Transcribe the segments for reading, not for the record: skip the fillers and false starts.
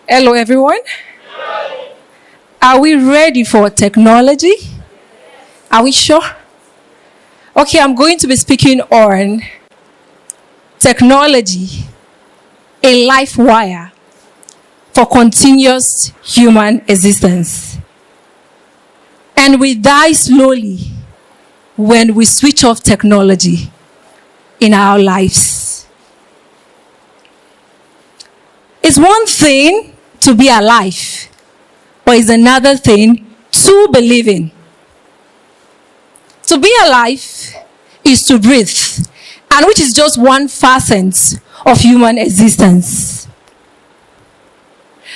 Hello, everyone. Are we ready for technology? Are we sure? Okay, I'm going to be speaking on technology, a life wire for continuous human existence. And we die slowly when we switch off technology in our lives. It's one thing to be alive, but it's another thing to be living. To be alive is to breathe, and which is just one facet of human existence.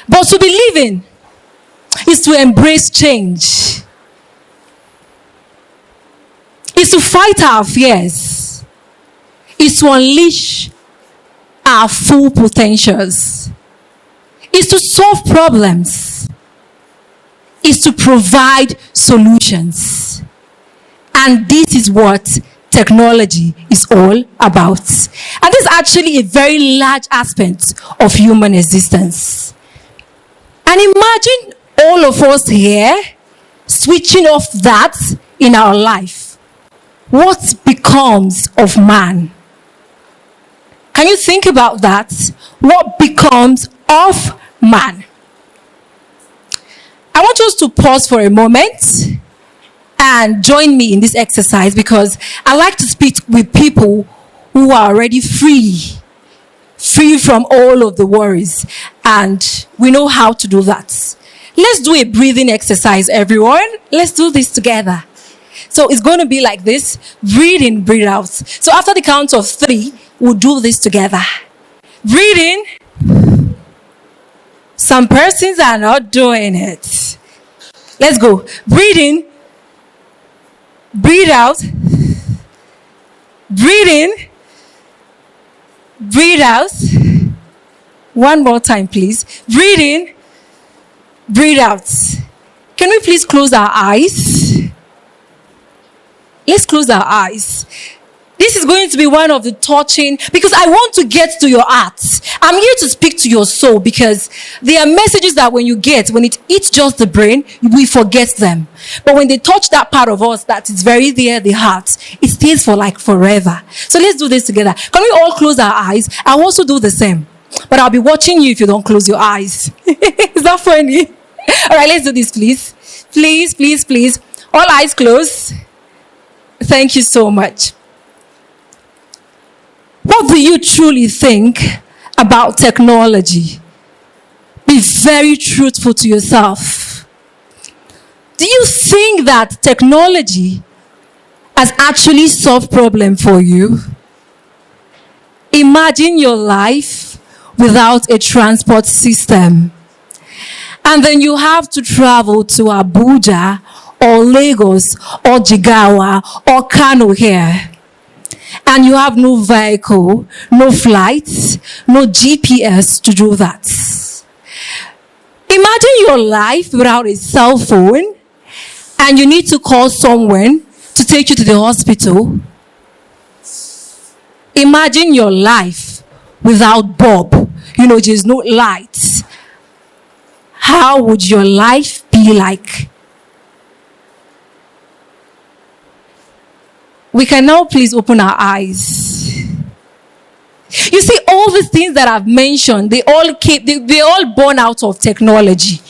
But to be living is to embrace change, is to fight our fears, is to unleash our full potentials, is to solve problems, is to provide solutions. And this is what technology is all about. And this is actually a very large aspect of human existence. And imagine all of us here switching off that in our life. What becomes of man? Can you think about that? What becomes of man? I want us to pause for a moment and join me in this exercise, because I like to speak with people who are already free from all of the worries, and we know how to do that. Let's do a breathing exercise, everyone. Let's do this together. So it's going to be like this: breathe in, breathe out. So after the count of 3, we'll do this together. Breathe in. Some persons are not doing it. Let's go. Breathe in. Breathe out. Breathe in. Breathe out. One more time, please. Breathe in. Breathe out. Can we please close our eyes? Let's close our eyes. This is going to be one of the touching, because I want to get to your heart. I'm here to speak to your soul, because there are messages that when it eats just the brain, we forget them. But when they touch that part of us that is very there, the heart, it stays for like forever. So let's do this together. Can we all close our eyes? I'll also do the same. But I'll be watching you if you don't close your eyes. Is that funny? All right, let's do this, please. Please, please, please. All eyes closed. Thank you so much. What do you truly think about technology? Be very truthful to yourself. Do you think that technology has actually solved problem for you? Imagine your life without a transport system. And then you have to travel to Abuja or Lagos or Jigawa or Kano here. And you have no vehicle, no flights, no GPS to do that. Imagine your life without a cell phone, and you need to call someone to take you to the hospital. Imagine your life without bulb. There's no light. How would your life be like? We can now please open our eyes. You see, all the things that I've mentioned, they all born out of technology.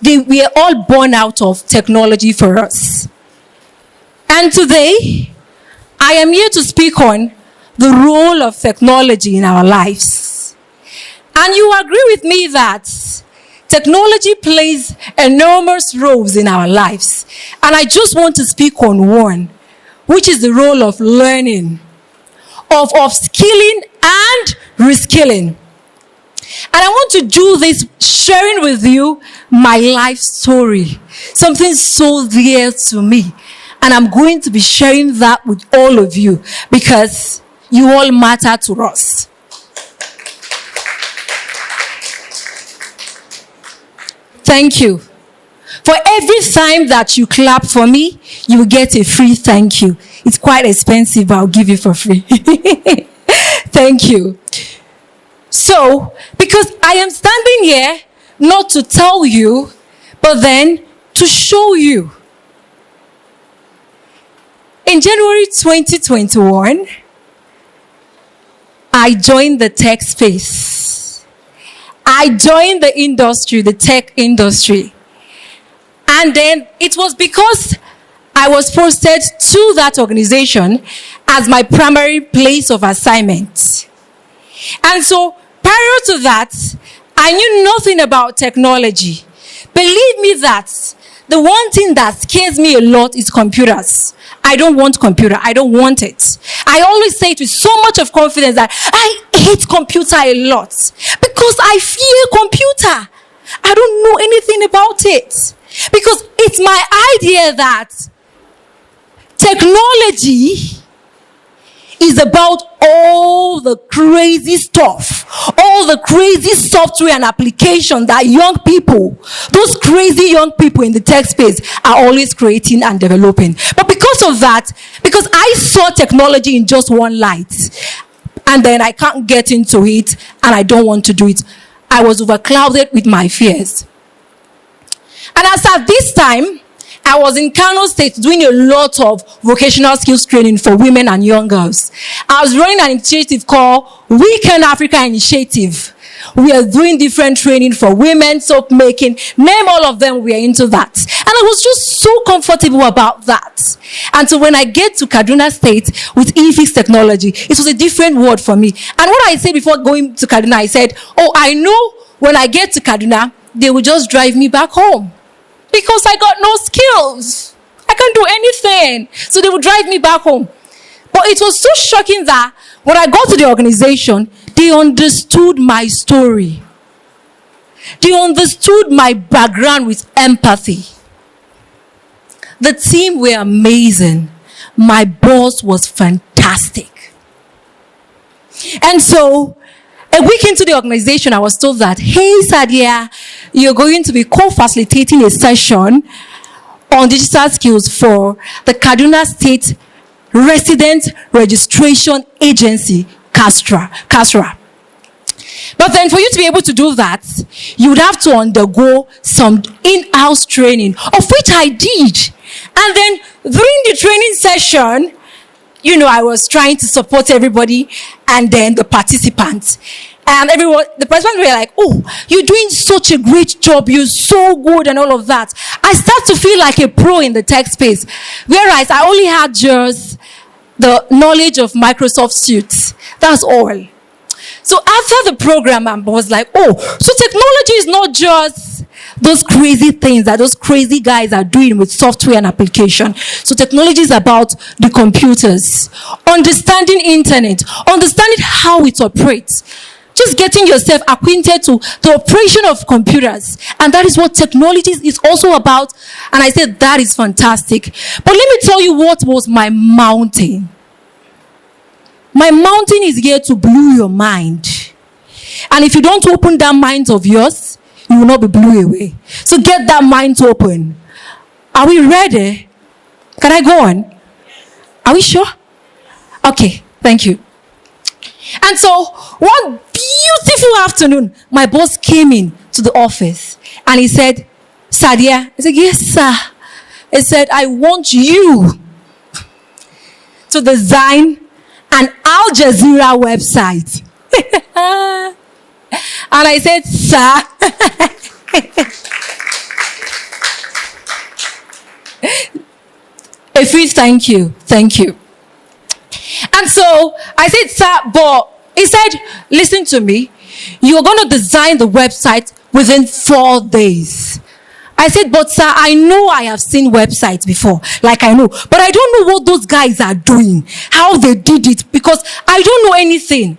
We are all born out of technology for us. And today, I am here to speak on the role of technology in our lives. And you agree with me that technology plays enormous roles in our lives. And I just want to speak on one, which is the role of learning, of skilling and reskilling. And I want to do this sharing with you my life story, something so dear to me. And I'm going to be sharing that with all of you, because you all matter to us. Thank you. For every time that you clap for me, you will get a free thank you. It's quite expensive, but I'll give you for free. Thank you. So, because I am standing here not to tell you, but then to show you. In January 2021, I joined the tech space. I joined the industry, the tech industry. And then it was because I was posted to that organization as my primary place of assignment. And so prior to that, I knew nothing about technology. Believe me that the one thing that scares me a lot is computers. I don't want computer. I don't want it. I always say it with so much of confidence that I hate computer a lot because I fear computer. I don't know anything about it because it's my idea that technology is about all the crazy stuff, all the crazy software and applications that young people, those crazy young people in the tech space are always creating and developing. But because of that, because I saw technology in just one light, and then I can't get into it, and I don't want to do it, I was overclouded with my fears. And as at this time, I was in Kano State doing a lot of vocational skills training for women and young girls. I was running an initiative called Weekend Africa Initiative. We are doing different training for women, soap making, name all of them, we are into that. And I was just so comfortable about that. And so when I get to Kaduna State with e-fix technology, it was a different world for me. And what I said before going to Kaduna, I said, I know when I get to Kaduna, they will just drive me back home. Because I got no skills. I can't do anything. So they would drive me back home. But it was so shocking that when I got to the organization, they understood my story. They understood my background with empathy. The team were amazing. My boss was fantastic. And so, a week into the organization, I was told that, hey, Sadiya, you're going to be co-facilitating a session on digital skills for the Kaduna State Resident Registration Agency, CASRA. But then for you to be able to do that, you would have to undergo some in-house training, of which I did. And then during the training session, I was trying to support everybody and then the participants. And everyone, the participants were like, you're doing such a great job. You're so good and all of that. I start to feel like a pro in the tech space. Whereas I only had just the knowledge of Microsoft Suite. That's all. So after the program, I was like, so technology is not just those crazy things that those crazy guys are doing with software and application. So technology is about the computers, understanding internet, understanding how it operates, just getting yourself acquainted to the operation of computers. And that is what technology is also about. And I said, that is fantastic. But let me tell you what was my mountain. My mountain is here to blow your mind. And if you don't open that mind of yours, you will not be blew away. So get that mind open. Are we ready? Can I go on? Are we sure? Okay, thank you. And so, one beautiful afternoon, my boss came in to the office and he said, Sadiya, I said, yes, sir. He said, I want you to design an Al Jazeera website. And I said, sir. If we thank you. And so I said, sir, but he said, listen to me. You're going to design the website within 4 days. I said, but sir, I know I have seen websites before. Like I know. But I don't know what those guys are doing. How they did it. Because I don't know anything.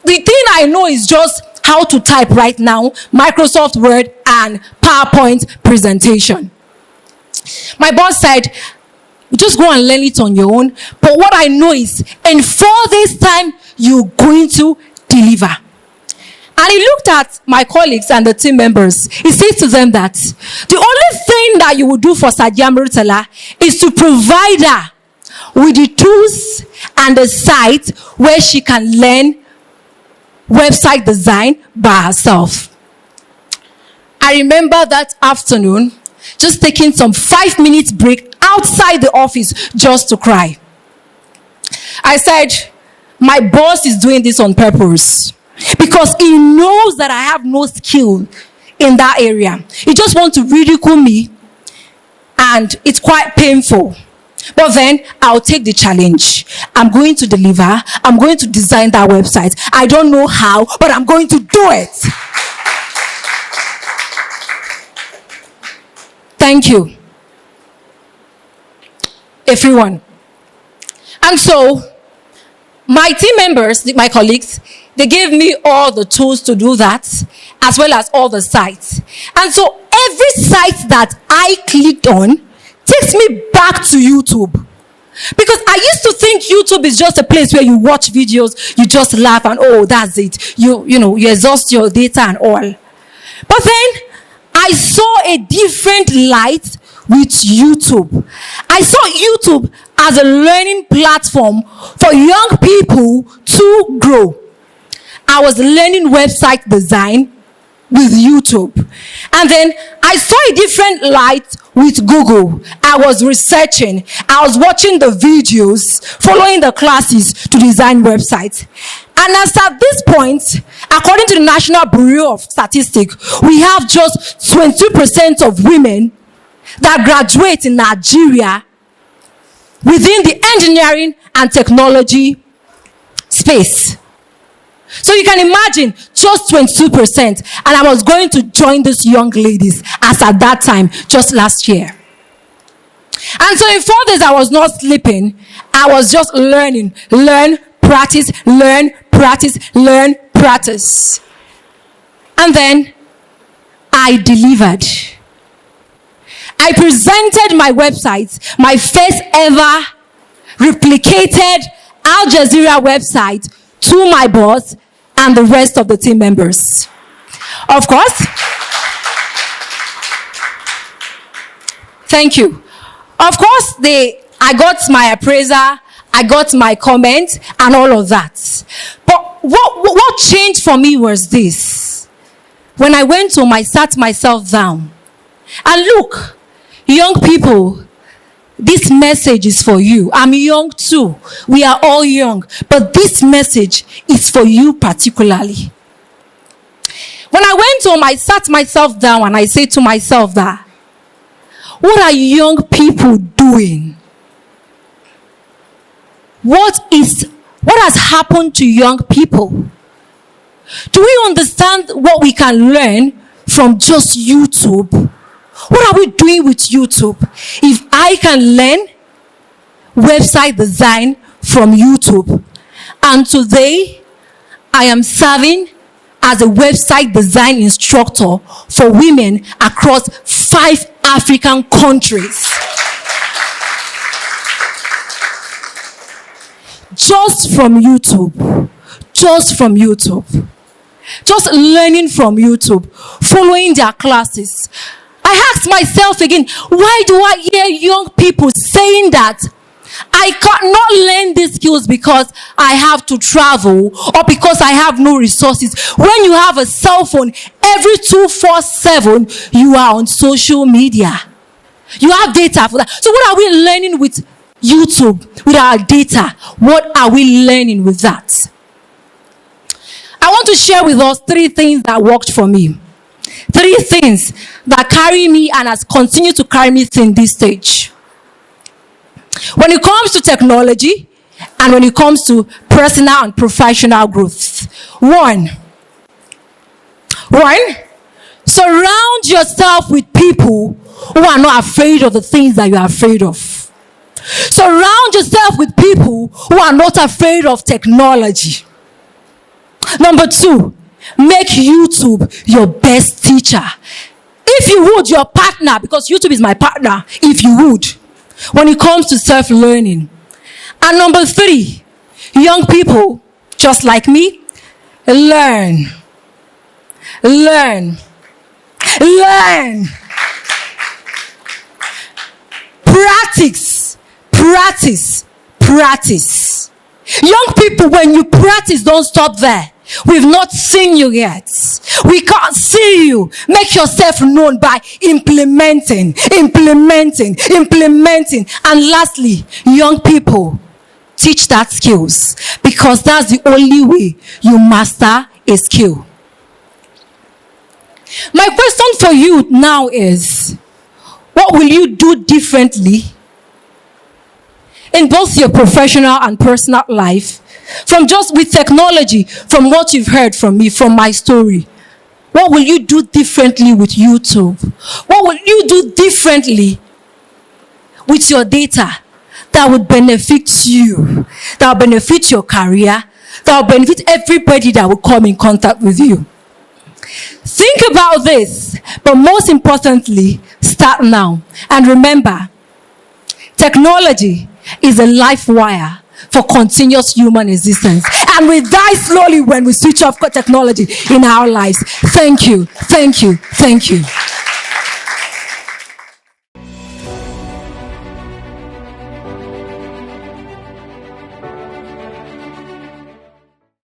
The thing I know is just how to type right now, Microsoft Word and PowerPoint presentation. My boss said, just go and learn it on your own. But what I know is, in 4 days' time, you're going to deliver. And he looked at my colleagues and the team members. He says to them that the only thing that you will do for Sadiya Murtala is to provide her with the tools and the site where she can learn website design by herself. I remember that afternoon, just taking some 5 minutes break outside the office just to cry. I said, my boss is doing this on purpose because he knows that I have no skill in that area. He just wants to ridicule me, and it's quite painful. But then I'll take the challenge. I'm going to deliver. I'm going to design that website. I don't know how, but I'm going to do it. Thank you, everyone. And so, my team members, my colleagues, they gave me all the tools to do that, as well as all the sites. And so, every site that I clicked on takes me back to YouTube. Because I used to think YouTube is just a place where you watch videos, you just laugh, and oh, that's it. You exhaust your data and all. But then, I saw a different light with YouTube. I saw YouTube as a learning platform for young people to grow. I was learning website design with YouTube. And then I saw a different light with Google. I was researching. I was watching the videos, following the classes to design websites. And as at this point, according to the National Bureau of Statistics, we have just 22% of women that graduate in Nigeria within the engineering and technology space. So you can imagine, just 22%. And I was going to join these young ladies as at that time, just last year. And so in 4 days, I was not sleeping. I was just learning. Learn, practice, learn, practice, learn, practice. And then I delivered. I presented my website, my first ever replicated Al Jazeera website, to my boss and the rest of the team members. Of course. Thank you. Of course, I got my appraiser, I got my comment, and all of that. But what changed for me was this. When I went home, I sat myself down. And look, young people, this message is for you. I'm young too. We are all young. But this message is for you particularly. When I went home, I sat myself down and I said to myself that, what are young people doing? What has happened to young people? Do we understand what we can learn from just YouTube? What are we doing with YouTube? If I can learn website design from YouTube, and today I am serving as a website design instructor for women across 5 African countries. Just from YouTube. Just from YouTube. Just learning from YouTube. Following their classes. I asked myself again, why do I hear young people saying that I cannot learn these skills because I have to travel or because I have no resources? When you have a cell phone, every 247, you are on social media. You have data for that. So what are we learning with YouTube, with our data? What are we learning with that? I want to share with us 3 things that worked for me. 3 things that carry me and has continued to carry me till this stage. When it comes to technology and when it comes to personal and professional growth. One, surround yourself with people who are not afraid of the things that you are afraid of. Surround yourself with people who are not afraid of technology. Number 2, make YouTube your best teacher. If you would, your partner, because YouTube is my partner, if you would, when it comes to self-learning. And number 3, young people, just like me, learn. Learn. Learn. Practice. Practice. Practice. Young people, when you practice, don't stop there. We've not seen you yet. We can't see you. Make yourself known by implementing. And lastly, young people, teach that skills, because that's the only way you master a skill. My question for you now is, what will you do differently in both your professional and personal life, from just with technology, from what you've heard from me, from my story? What will you do differently with YouTube? What will you do differently with your data that would benefit you, that will benefit your career, that will benefit everybody that will come in contact with you? Think about this, but most importantly, start now. And remember, technology is a life wire for continuous human existence. And we die slowly when we switch off technology in our lives. Thank you.